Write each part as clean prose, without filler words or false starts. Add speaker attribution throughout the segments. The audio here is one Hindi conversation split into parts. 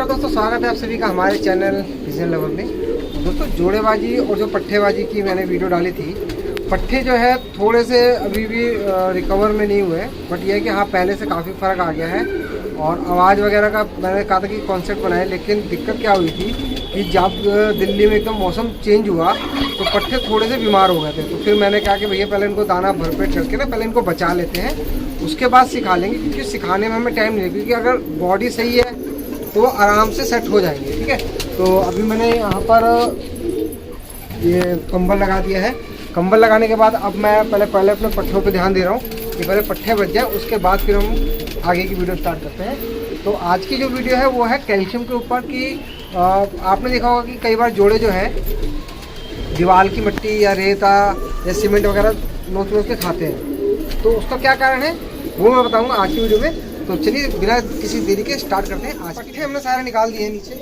Speaker 1: नमस्कार दोस्तों, स्वागत है आप सभी का हमारे चैनल पिजन लवर में। दोस्तों जोड़ेबाजी और जो पट्ठेबाजी की मैंने वीडियो डाली थी, पट्ठे जो है थोड़े से अभी भी रिकवर में नहीं हुए, बट ये है कि हाँ पहले से काफ़ी फ़र्क आ गया है। और आवाज़ वगैरह का मैंने कहा था कि कॉन्सेप्ट बनाए, लेकिन दिक्कत क्या हुई थी कि जब दिल्ली में एकदम मौसम चेंज हुआ तो पट्ठे थोड़े से बीमार हो गए थे। तो फिर मैंने कहा कि भैया पहले इनको दाना भरपेट करके ना पहले इनको बचा लेते हैं, उसके बाद सिखा लेंगे, क्योंकि सिखाने में हमें टाइम नहीं है, क्योंकि अगर बॉडी सही है तो आराम से सेट हो जाएंगे। ठीक है, तो अभी मैंने यहाँ पर ये कंबल लगा दिया है। कंबल लगाने के बाद अब मैं पहले अपने पट्ठों पे ध्यान दे रहा हूँ कि पहले पट्ठे बच जाए, उसके बाद फिर हम आगे की वीडियो स्टार्ट करते हैं। तो आज की जो वीडियो है वो है कैल्शियम के ऊपर कि आपने देखा होगा कि कई बार जोड़े जो है दीवार की मिट्टी या रेता या सीमेंट वगैरह नोच के खाते हैं, तो उसका क्या कारण है वो मैं बताऊँगा आज की वीडियो में। तो चलिए बिना किसी देरी के स्टार्ट करते हैं। आज पट्ठे हमने सारे निकाल दिए हैं नीचे,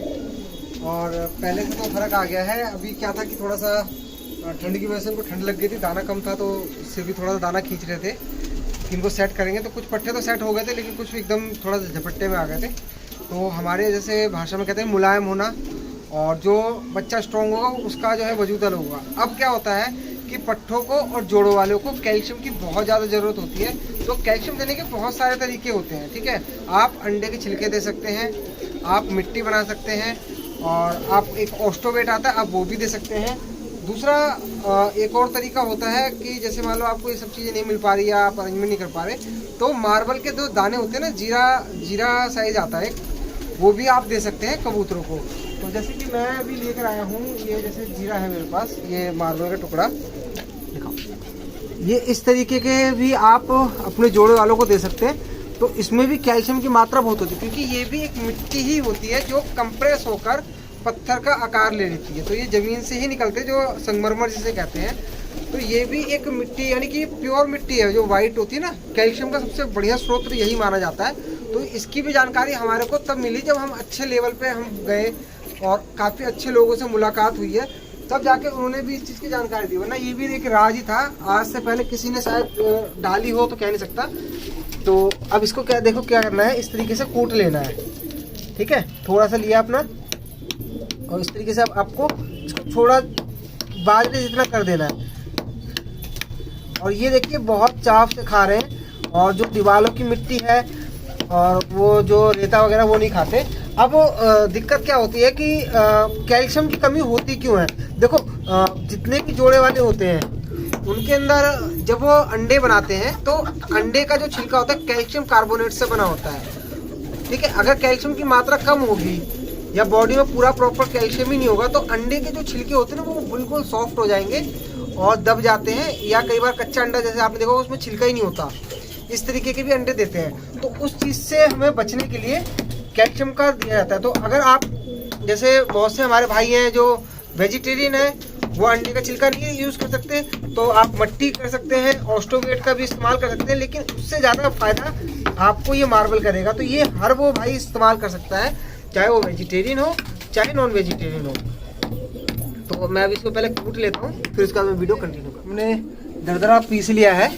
Speaker 1: और पहले से तो फर्क आ गया है। अभी क्या था कि थोड़ा सा ठंड की वजह से इनको ठंड लग गई थी, दाना कम था तो इससे भी थोड़ा सा दाना खींच रहे थे। इनको सेट करेंगे तो कुछ पट्ठे तो सेट हो गए थे, लेकिन कुछ एकदम थोड़ा झपट्टे में आ गए थे। तो हमारे जैसे भाषा में कहते हैं मुलायम होना, और जो बच्चा स्ट्रॉन्ग होगा उसका जो है वजूदल होगा। अब क्या होता है कि पट्ठों को और जोड़ों वालों को कैल्शियम की बहुत ज़्यादा ज़रूरत होती है। तो कैल्शियम देने के बहुत सारे तरीके होते हैं। ठीक है, आप अंडे के छिलके दे सकते हैं, आप मिट्टी बना सकते हैं, और आप एक ऑस्टोवेट आता है आप वो भी दे सकते हैं। दूसरा एक और तरीका होता है कि जैसे मान लो आपको ये सब चीज़ें नहीं मिल पा रही या आप अरेंजमेंट नहीं कर पा रहे, तो मार्बल के जो दाने होते हैं ना, जीरा साइज आता है, वो भी आप दे सकते हैं कबूतरों को। तो जैसे कि मैं अभी लेकर आया हूँ, ये जैसे जीरा है मेरे पास, ये मार्बल का टुकड़ा दिखाओ, ये इस तरीके के भी आप अपने जोड़े वालों को दे सकते हैं। तो इसमें भी कैल्शियम की मात्रा बहुत होती है, क्योंकि ये भी एक मिट्टी ही होती है जो कंप्रेस होकर पत्थर का आकार ले लेती है। तो ये ज़मीन से ही निकलते हैं, जो संगमरमर जिसे कहते हैं। तो ये भी एक मिट्टी यानी कि प्योर मिट्टी है जो वाइट होती है ना। कैल्शियम का सबसे बढ़िया स्रोत यही माना जाता है। तो इसकी भी जानकारी हमारे को तब मिली जब हम अच्छे लेवल पे हम गए और काफ़ी अच्छे लोगों से मुलाकात हुई है, तब जाके उन्होंने भी इस चीज़ की जानकारी दी। वरना ये भी एक राज ही था, आज से पहले किसी ने शायद डाली हो तो कह नहीं सकता। तो अब इसको क्या देखो क्या करना है, इस तरीके से कूट लेना है। ठीक है, थोड़ा सा लिया अपना, और इस तरीके से अब आपको इसको थोड़ा बाजरे जितना कर देना है। और ये देखिए बहुत चाव से खा रहे हैं, और जो दीवारों की मिट्टी है और वो जो रेता वगैरह वो नहीं खाते। अब दिक्कत क्या होती है कि कैल्शियम की कमी होती क्यों है। देखो जितने भी जोड़े वाले होते हैं उनके अंदर जब वो अंडे बनाते हैं तो अंडे का जो छिलका होता है कैल्शियम कार्बोनेट से बना होता है। ठीक है, अगर कैल्शियम की मात्रा कम होगी या बॉडी में पूरा प्रॉपर कैल्शियम ही नहीं होगा, तो अंडे के जो छिलके होते हैं ना वो बिल्कुल सॉफ्ट हो जाएंगे और दब जाते हैं। या कई बार कच्चा अंडा जैसे आपने देखा उसमें छिलका ही नहीं होता, इस तरीके के भी अंडे देते हैं। तो उस चीज़ से हमें बचने के लिए कैल्शियम का दिया जाता है। तो अगर आप जैसे बहुत से हमारे भाई हैं जो वेजिटेरियन है, वो अंडे का छिलका नहीं यूज़ कर सकते, तो आप मट्टी कर सकते हैं, ऑस्टोवेट का भी इस्तेमाल कर सकते हैं, लेकिन उससे ज़्यादा फायदा आपको ये मार्बल करेगा। तो ये हर वो भाई इस्तेमाल कर सकता है, चाहे वो वेजिटेरियन हो चाहे नॉन वेजिटेरियन हो। तो मैं अभी इसको पहले कूट लेता हूँ, फिर उसका मैं वीडियो कंटिन्यू करूँ। हमने दरदरा पीस लिया है,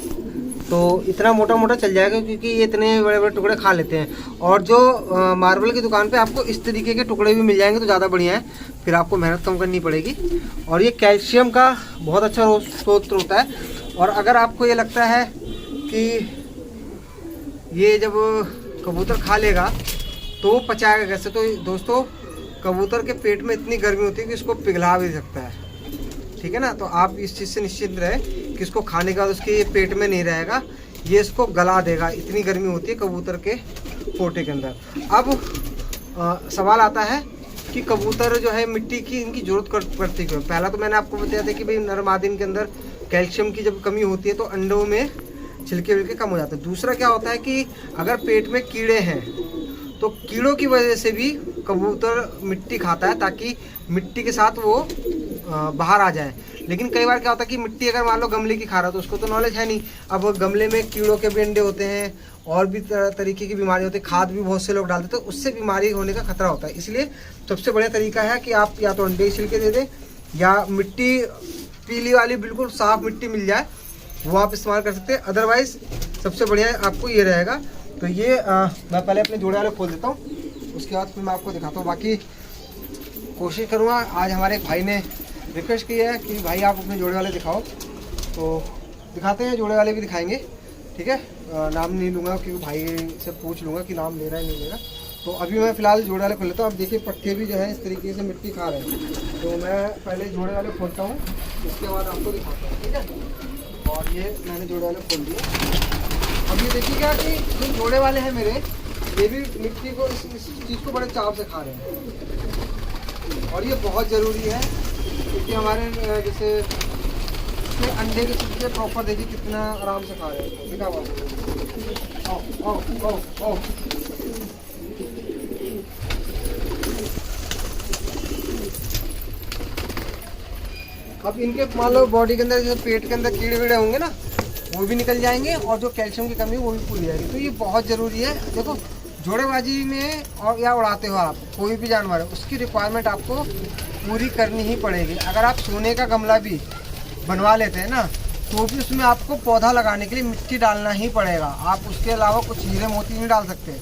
Speaker 1: तो इतना मोटा मोटा चल जाएगा, क्योंकि ये इतने बड़े बड़े टुकड़े खा लेते हैं। और जो मार्बल की दुकान पे आपको इस तरीके के टुकड़े भी मिल जाएंगे तो ज़्यादा बढ़िया है, फिर आपको मेहनत कम करनी पड़ेगी। और ये कैल्शियम का बहुत अच्छा स्रोत होता है। और अगर आपको ये लगता है कि ये जब कबूतर खा लेगा तो वो पचाएगा कैसे, तो दोस्तों कबूतर के पेट में इतनी गर्मी होती है कि इसको पिघला भी सकता है। ठीक है ना, तो आप इस चीज़ से निश्चिंत रहे कि इसको खाने के बाद उसके ये पेट में नहीं रहेगा, ये इसको गला देगा, इतनी गर्मी होती है कबूतर के पोटे के अंदर। अब सवाल आता है कि कबूतर जो है मिट्टी की इनकी जरूरत पड़ती क्यों। पहला तो मैंने आपको बताया था कि भाई नर मादी के अंदर कैल्शियम की जब कमी होती है तो अंडों में छिलके विलके कम हो जाते हैं। दूसरा क्या होता है कि अगर पेट में कीड़े हैं तो कीड़ों की वजह से भी कबूतर मिट्टी खाता है, ताकि मिट्टी के साथ वो बाहर आ जाए। लेकिन कई बार क्या होता है कि मिट्टी अगर मान लो गमले की खा रहा है तो उसको तो नॉलेज है नहीं। अब गमले में कीड़ों के भी अंडे होते हैं और भी तरीके की बीमारी होती है, खाद भी बहुत से लोग डालते हैं, तो उससे बीमारी होने का खतरा होता है। इसलिए सबसे बढ़िया तरीका है कि आप या तो अंडे छिलके दे दें, या मिट्टी पीली वाली बिल्कुल साफ मिट्टी मिल जाए वो आप इस्तेमाल कर सकते हैं। अदरवाइज सबसे बढ़िया आपको ये रहेगा। तो ये मैं पहले अपने जोड़े वाले खोल देता हूँ, उसके बाद फिर मैं आपको दिखाता हूँ। बाकी कोशिश करूँगा, आज हमारे एक भाई ने रिक्वेस्ट की है कि भाई आप अपने जोड़े वाले दिखाओ, तो दिखाते हैं, जोड़े वाले भी दिखाएंगे, ठीक है। नाम नहीं लूँगा क्योंकि भाई से पूछ लूँगा कि नाम ले रहा है नहीं ले रहा। तो अभी मैं फ़िलहाल जोड़े वाले खोल लेता हूँ। अब देखिए पट्टे भी जो है इस तरीके से मिट्टी खा रहे हैं, तो मैं पहले जोड़े वाले खोलता हूँ, उसके बाद आपको दिखाता हूँ, ठीक है। और ये मैंने जोड़े वाले खोल दिए। अब ये देखिएगा कि जो जोड़े वाले हैं मेरे, ये भी मिट्टी को इस चीज़ को बड़े चाव से खा रहे हैं, और ये बहुत ज़रूरी है क्योंकि हमारे जैसे इसमें अंडे के छिलके प्रॉपर देखिए कितना आराम से खा रहे हैं। दिखा हुआ आओ आओ आओ आओ। अब इनके मान लो बॉडी के अंदर जैसे पेट के अंदर कीड़े वीड़े होंगे ना, वो भी निकल जाएंगे, और जो कैल्शियम की कमी वो भी पूरी जाएगी। तो ये बहुत ज़रूरी है। देखो जोड़ेबाजी में और या उड़ाते हो आप कोई भी जानवर है, उसकी रिक्वायरमेंट आपको पूरी करनी ही पड़ेगी। अगर आप सोने का गमला भी बनवा लेते हैं ना, तो भी उसमें आपको पौधा लगाने के लिए मिट्टी डालना ही पड़ेगा। आप उसके अलावा कुछ हीरे मोती नहीं डाल सकते।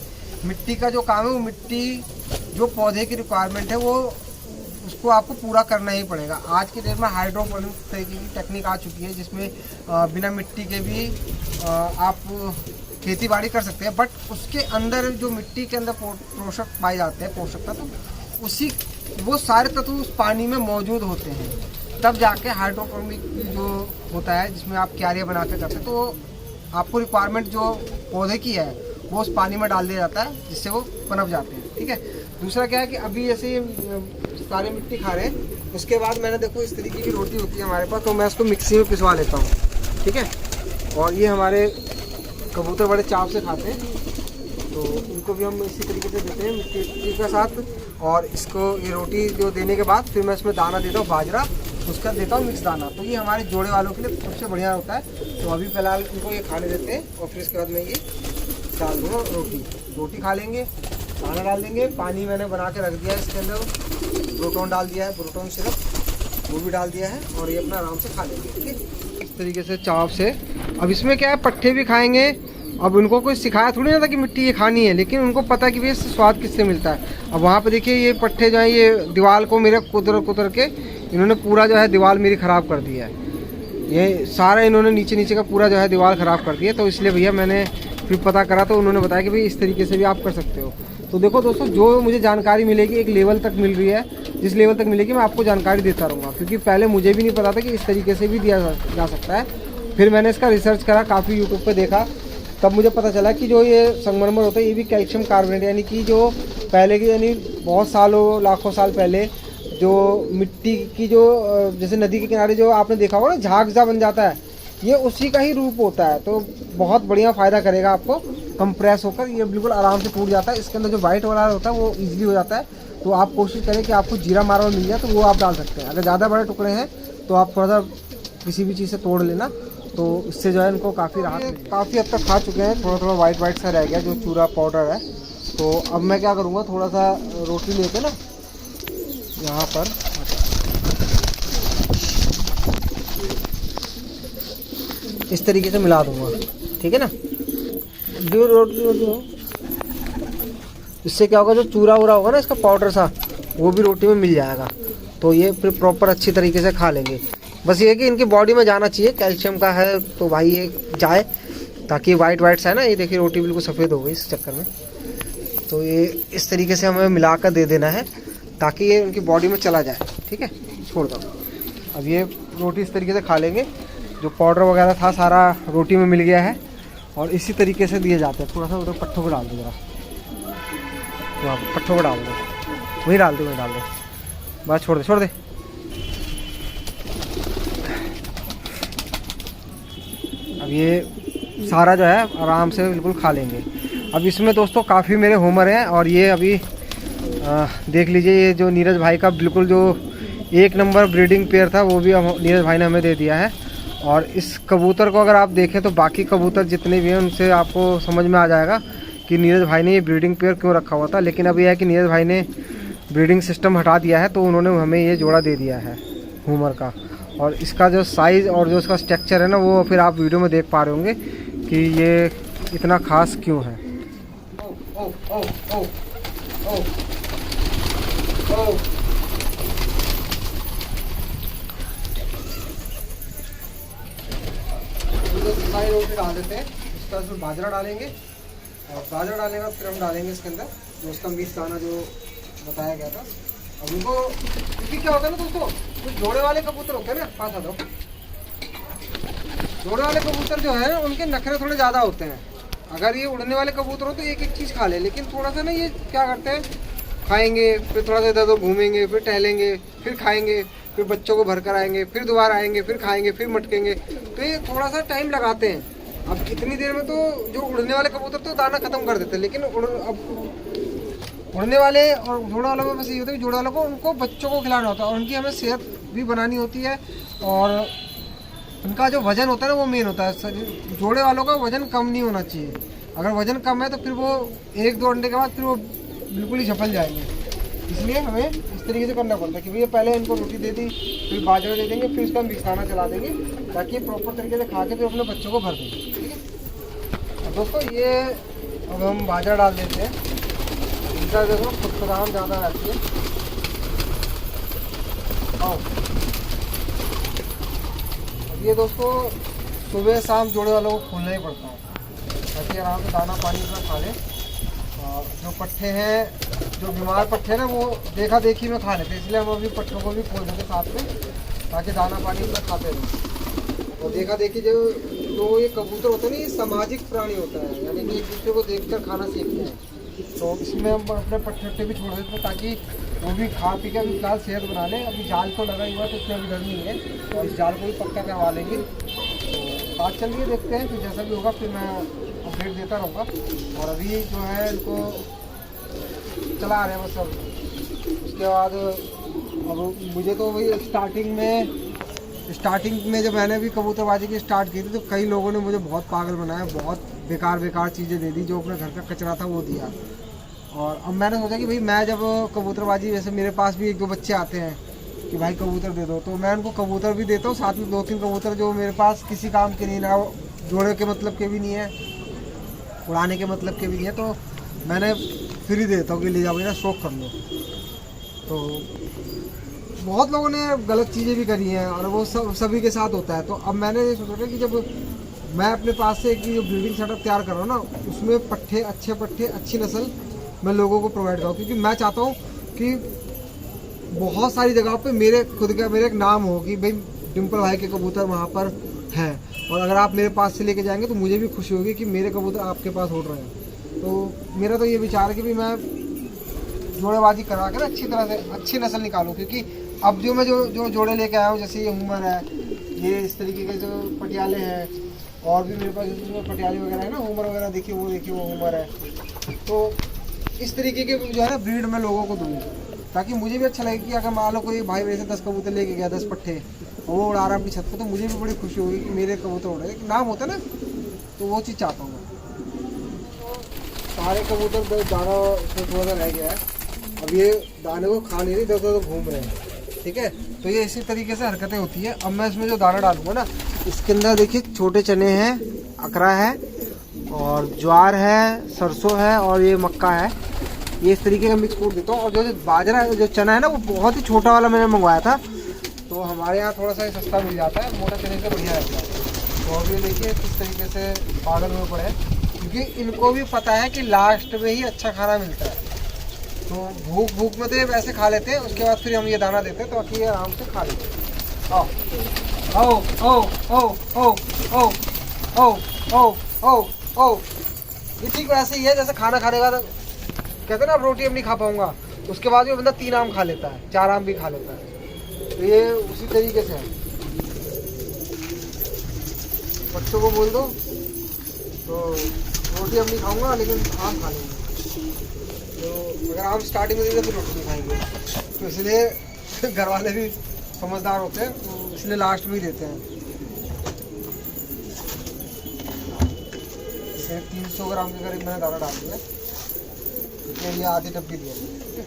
Speaker 1: मिट्टी का जो काम है वो मिट्टी जो पौधे की रिक्वायरमेंट है वो उसको आपको पूरा करना ही पड़ेगा। आज की डेट में हाइड्रोपोनिक तरीके की टेक्निक आ चुकी है, जिसमें बिना मिट्टी के भी आप खेती बाड़ी कर सकते हैं, बट उसके अंदर जो मिट्टी के अंदर पोषक पाए जाते हैं, पोषक तत्व, उसी वो सारे तत्व उस पानी में मौजूद होते हैं। तब जाके हाइड्रोपोनिक जो होता है जिसमें आप क्यारियाँ बना के करते हैं, तो आपको रिक्वायरमेंट जो पौधे की है वो उस पानी में डाल दिया जाता है, जिससे वो पनप जाते हैं, ठीक है। दूसरा क्या है कि अभी जैसे सारे मिट्टी खा रहे हैं, उसके बाद मैंने देखो इस तरीके की रोटी होती है हमारे पास, तो मैं इसको मिक्सी में पिसवा लेता हूँ, ठीक है। और ये हमारे कबूतर बड़े चाव से खाते हैं, तो इनको भी हम इसी तरीके से देते हैं मिट्टी के साथ। और इसको ये रोटी जो देने के बाद फिर मैं इसमें दाना देता हूँ, बाजरा, उसका देता हूँ मिक्स दाना। तो ये हमारे जोड़े वालों के लिए सबसे बढ़िया होता है। तो अभी फ़िलहाल इनको ये खाने देते हैं, और फिर इसके बाद मैं ये डाल दूँगा रोटी खा लेंगे, दाना डाल देंगे। पानी मैंने बना के रख दिया है, इसके अंदर ब्रोटोन डाल दिया है, ब्रोटोन सिरप वो भी डाल दिया है, और ये अपना आराम से खा लेंगे, ठीक है, इस तरीके से चाव से। अब इसमें क्या है, पट्टे भी खाएंगे। अब उनको कोई सिखाया थोड़ी ना था कि मिट्टी ये खानी है, लेकिन उनको पता है कि भाई इससे स्वाद किससे मिलता है। अब वहाँ पे देखिए ये पट्टे जो हैं ये दीवार को मेरे कुतर के इन्होंने पूरा जो है दीवार मेरी ख़राब कर दिया है। ये सारा इन्होंने नीचे का पूरा जो है दीवार ख़राब कर दिया। तो इसलिए भैया मैंने फिर पता करा, तो उन्होंने बताया कि भाई इस तरीके से भी आप कर सकते हो। तो देखो दोस्तों, जो मुझे जानकारी मिलेगी एक लेवल तक मिल रही है, जिस लेवल तक मिलेगी मैं आपको जानकारी देता रहूँगा, क्योंकि पहले मुझे भी नहीं पता था कि इस तरीके से भी दिया जा सकता है। फिर मैंने इसका रिसर्च करा, काफ़ी यूट्यूब पे देखा, तब मुझे पता चला कि जो ये संगमरमर होता है ये भी कैल्शियम कार्बोनेट, यानी कि जो पहले की यानी बहुत सालों लाखों साल पहले जो मिट्टी की जो जैसे नदी के किनारे जो आपने देखा होगा ना झाग सा बन जाता है, ये उसी का ही रूप होता है। तो बहुत बढ़िया फ़ायदा करेगा आपको। कंप्रेस होकर ये बिल्कुल आराम से टूट जाता है। इसके अंदर जो वाइट वाला होता है वो ईजिली हो जाता है। तो आप कोशिश करें कि आपको जीरा मार्बल मिल जाए तो वो आप डाल सकते हैं। अगर ज़्यादा बड़े टुकड़े हैं तो आप थोड़ा सा किसी भी चीज़ से तोड़ लेना, तो इससे जो है इनको काफ़ी राहत, काफ़ी हद तक खा चुके हैं। थोड़ा वाइट सा रह गया जो चूरा पाउडर है। तो अब मैं क्या करूँगा, थोड़ा सा रोटी लेके ना यहाँ पर इस तरीके से मिला दूँगा, ठीक है ना। जो रोटी इससे क्या होगा, जो चूरा वूरा होगा ना इसका पाउडर सा, वो भी रोटी में मिल जाएगा। तो ये फिर प्रॉपर अच्छी तरीके से खा लेंगे। बस ये है कि इनकी बॉडी में जाना चाहिए, कैल्शियम का है तो भाई ये जाए, ताकि वाइट सा है ना, ये देखिए रोटी बिल्कुल सफ़ेद हो गई इस चक्कर में। तो ये इस तरीके से हमें मिला कर दे देना है ताकि ये उनकी बॉडी में चला जाए, ठीक है। छोड़ दो। अब ये रोटी इस तरीके से खा लेंगे। जो पाउडर वगैरह था सारा रोटी में मिल गया है, और इसी तरीके से दिए जाते हैं। थोड़ा सा उधर पट्ठों को डाल दो, जरा वहाँ पट्ठों को डाल दो, वहीं डाल दो, बस छोड़ दे। अब ये सारा जो है आराम से बिल्कुल खा लेंगे। अब इसमें दोस्तों काफ़ी मेरे होमर हैं, और ये अभी देख लीजिए, ये जो नीरज भाई का बिल्कुल जो 1 नंबर ब्रीडिंग पेयर था वो भी नीरज भाई ने हमें दे दिया है। और इस कबूतर को अगर आप देखें तो बाकी कबूतर जितने भी हैं उनसे आपको समझ में आ जाएगा कि नीरज भाई ने ये ब्रीडिंग पेयर क्यों रखा हुआ था। लेकिन अब यह है कि नीरज भाई ने ब्रीडिंग सिस्टम हटा दिया है, तो उन्होंने हमें ये जोड़ा दे दिया है होमर का। और इसका जो साइज़ और जो इसका स्ट्रक्चर है ना, वो फिर आप वीडियो में देख पा रहे होंगे कि ये इतना ख़ास क्यों है। ओ ओ सारी रोटी डाल देते हैं। उसके बाद फिर बाजरा डालेंगे और बाजरा डालने का फिर हम डालेंगे इसके अंदर जो उसका मिक्स दाना जो बताया गया था। अब उनको क्योंकि क्या होता है ना दोस्तों, जो जोड़े वाले कबूतर होते हैं ना, पास आ दो, जोड़े वाले कबूतर जो है उनके नखरे थोड़े ज़्यादा होते हैं। अगर ये उड़ने वाले कबूतर हो तो एक एक चीज़ खा ले, लेकिन थोड़ा सा ना ये क्या करते हैं, खाएंगे फिर थोड़ा सा इधर घूमेंगे, फिर टहलेंगे, फिर खाएंगे, फिर बच्चों को भर कर आएंगे, फिर दोबारा आएंगे, फिर खाएंगे, फिर मटकेंगे। तो ये थोड़ा सा टाइम लगाते हैं। अब इतनी देर में तो जो उड़ने वाले कबूतर तो दाना खत्म कर देते हैं, लेकिन अब उड़ने वाले और जोड़े वालों में बस ये होता है कि जोड़े वालों को उनको बच्चों को खिलाना होता है और उनकी हमें सेहत भी बनानी होती है और उनका जो वजन होता है ना वो मेन होता है। जोड़े वालों का वजन कम नहीं होना चाहिए। अगर वजन कम है तो फिर वो 1-2 अंडे के बाद फिर वो बिल्कुल ही झपल जाएंगे। इसलिए हमें इस तरीके से करना पड़ता है कि भैया पहले इनको रोटी दे दी, फिर बाजरा दे देंगे, फिर उसका मिक्स खाना चला देंगे ताकि प्रॉपर तरीके से खा के फिर अपने बच्चों को भर देंगे। ठीक है। और दोस्तों ये अब हम बाजरा डाल देते हैं। इनका देखो खुदखुदान ज़्यादा रहती है। और अब ये दोस्तों सुबह शाम जोड़े वालों को खोलना ही पड़ता है ताकि आराम से दाना पानी अपना खा लें। और जो पट्ठे हैं, जो बीमार पट्ठे हैं ना, वो देखा देखी में खा लेते हैं, इसलिए हम अभी पट्ठों को भी खोल देते साथ में ताकि दाना पानी अपना खाते रहें। और देखा देखी जो ये कबूतर होते हैं ना, ये सामाजिक प्राणी होता है, यानी कि एक दूसरे को देखकर खाना सीखते हैं। तो इसमें हम अपने पट्टे भी छोड़ देते हैं ताकि वो भी खा पी के अभी फिलहाल सेहत बना लें। अभी जाल तो लगा हुआ है तो इसमें अभी डर नहीं है और इस जाल को भी पक्का करवा लेंगे। तो बात चल रही है, देखते हैं फिर जैसा भी होगा फिर मैं अपडेट देता रहूँगा। और अभी जो है इनको चला रहे हैं बस। अब उसके बाद अब मुझे तो वही स्टार्टिंग में जब मैंने भी कबूतरबाजी की स्टार्ट की थी तो कई लोगों ने मुझे बहुत पागल बनाया, बहुत बेकार चीज़ें दे दी, जो अपने घर का कचरा था वो दिया। और अब मैंने सोचा कि भाई मैं जब कबूतरबाजी, जैसे मेरे पास भी 1-2 बच्चे आते हैं कि भाई कबूतर दे दो, तो मैं उनको कबूतर भी देता हूँ, साथ में 2-3 कबूतर जो मेरे पास किसी काम के नहीं, ना जोड़े के मतलब के भी नहीं है, उड़ाने के मतलब के भी नहीं है, तो मैंने फ्री देता हूँ कि ले जाओ मेरा शौक कर लो। तो बहुत लोगों ने गलत चीज़ें भी करी हैं और वो सभी के साथ होता है। तो अब मैंने ये सोचा कि जब मैं अपने पास से जो ब्रीडिंग सेटअप तैयार कर रहा हूँ ना, उसमें पट्ठे, अच्छी नस्ल मैं लोगों को प्रोवाइड करूँ, क्योंकि मैं चाहता हूँ कि बहुत सारी जगहों पे मेरे खुद का मेरा एक नाम हो कि भाई डिम्पल भाई के कबूतर वहाँ पर हैं, और अगर आप मेरे पास से लेके जाएंगे तो मुझे भी खुशी होगी कि मेरे कबूतर आपके पास उड़ रहे हैं। तो मेरा तो ये विचार है कि भाई मैं जोड़ेबाजी करा कर अच्छी तरह से अच्छी नस्ल निकालूं, क्योंकि अब जो मैं जो जोड़े लेके आया हूँ, जैसे ये हुमर है, ये इस तरीके के जो पटियाले हैं, और भी मेरे पास इसमें पटियाले वगैरह है ना, हुमर वगैरह देखिए वो हुमर है। तो इस तरीके के जो है ना ब्रीड मैं लोगों को दूँ ताकि मुझे भी अच्छा लगे कि अगर मान लो कोई भाई वैसे 10 कबूतर लेके गया, 10 पट्ठे, वो उड़ा रहा अपनी छत पर, तो मुझे भी बड़ी खुशी होगी कि मेरे कबूतर उड़ रहे हैं, नाम होता है ना, तो वो चीज़ चाहता हूँ मैं। सारे कबूतर दाना उसमें थोड़ा सा रह गया है, अब ये दाने को खा नहीं रही, इधर घूम रहे हैं। ठीक है, तो ये इसी तरीके से हरकतें होती है। अब मैं इसमें जो दाना डालूंगा ना, इसके अंदर देखिए छोटे चने हैं, अकरा है और ज्वार है, सरसों है और ये मक्का है, ये इस तरीके का मिक्स फूड देता हूँ। और जो बाजरा जो चना है ना, वो बहुत ही छोटा वाला मैंने मंगवाया था, तो हमारे यहाँ थोड़ा सा सस्ता मिल जाता है, मोटा चने से बढ़िया रहता है। तो अभी देखिए किस तरीके से पागल हुए पड़े, क्योंकि इनको भी पता है कि लास्ट में ही अच्छा खाना मिलता है। तो भूख में तो ये वैसे खा लेते हैं, उसके बाद फिर हम ये दाना देते हैं ताकि ये आराम से खा लेते हैं। आओ आओ आओ आओ आओ आओ आओ आओ आओ आओ। ये ठीक वैसे ही है जैसे खाना खाने का कहते हैं ना, आप रोटी अब नहीं खा पाऊंगा, उसके बाद भी बंदा 3 आम खा लेता है, 4 आम भी खा लेता है। तो ये उसी तरीके से है। बच्चों को बोल दो तो रोटी अब नहीं खाऊंगा लेकिन आम खा लूँगा, तो अगर आम स्टार्टिंग में दे तो रोटी नहीं खाएंगे, तो इसलिए घर वाले भी समझदार होते हैं, तो इसलिए लास्ट में ही देते हैं। 300 ग्राम के करीब मैंने दाना डाल दिया, इसलिए ये आधी डब्बी दिया। ठीक है,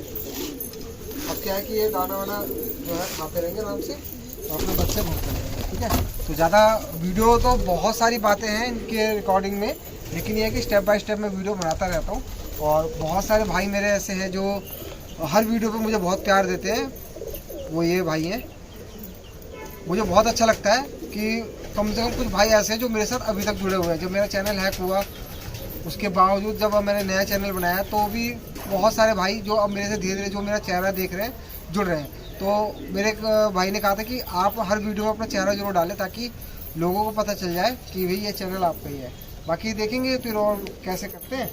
Speaker 1: अब क्या है कि ये दाना वाना जो है खाते रहेंगे आराम से और अपने बच्चे भूखते रहेंगे। ठीक है, तो ज़्यादा वीडियो तो बहुत सारी बातें हैं इनके रिकॉर्डिंग में, लेकिन ये है कि स्टेप बाय स्टेप मैं वीडियो बनाता रहता हूँ और बहुत सारे भाई मेरे ऐसे हैं जो हर वीडियो पे मुझे बहुत प्यार देते हैं, वो ये भाई हैं। मुझे बहुत अच्छा लगता है कि कम से कम कुछ भाई ऐसे हैं जो मेरे साथ अभी तक जुड़े हुए हैं। जब मेरा चैनल हैक हुआ उसके बावजूद जब अब मैंने नया चैनल बनाया तो भी बहुत सारे भाई जो अब मेरे से धीरे धीरे जो मेरा चेहरा देख रहे हैं जुड़ रहे हैं। तो मेरे एक भाई ने कहा था कि आप हर वीडियो में अपना चेहरा जरूर डालें ताकि लोगों को पता चल जाए कि भाई ये चैनल आपका ही है। बाकी देखेंगे फिर और कैसे करते हैं।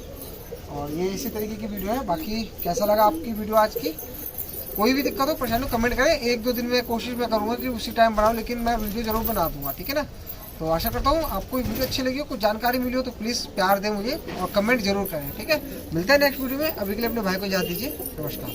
Speaker 1: और ये इसी तरीके की वीडियो है। बाकी कैसा लगा आपकी वीडियो आज की, कोई भी दिक्कत हो परेशानी हो कमेंट करें। 1-2 दिन में कोशिश मैं करूँगा कि उसी टाइम बनाऊँ, लेकिन मैं वीडियो ज़रूर बना दूँगा, ठीक है ना। तो आशा करता हूँ आपको वीडियो अच्छी लगी हो, कुछ जानकारी मिली हो तो प्लीज़ प्यार दें मुझे और कमेंट जरूर करें, ठीक है। मिलते हैं नेक्स्ट वीडियो में। अभी के लिए अपने भाई को इजाज़त दीजिए। नमस्कार।